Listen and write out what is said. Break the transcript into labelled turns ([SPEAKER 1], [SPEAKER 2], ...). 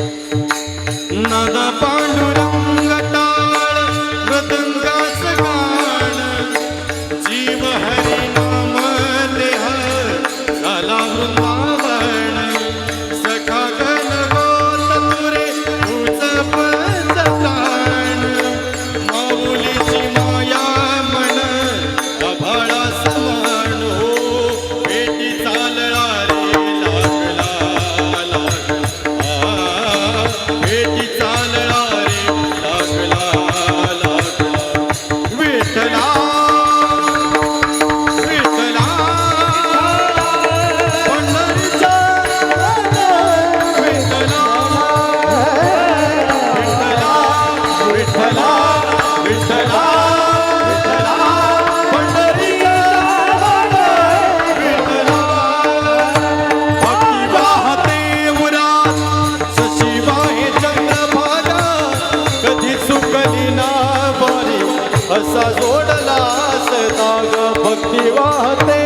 [SPEAKER 1] नाद पांडुरंग टाळ मृदंगास गाण जीव हरी नाम देह झाला वृंदावन सखा गण गोत तुरे तुझ पंचताण माऊलीची माया मन आभाळा समान हो पेटी चालला रे लागला भेटी चालला रे लागला विठ्ठला विठ्ठला पंढरीचा विठ्ठला विठ्ठला विठ्ठला विठ्ठला विठ्ठला पंढरीचा विठ्ठला भक्ती वाहते उरात सशिवाहे चंद्रभागा कधी चुकली ना बारी असा जोडला सदाग भक्ती वाहते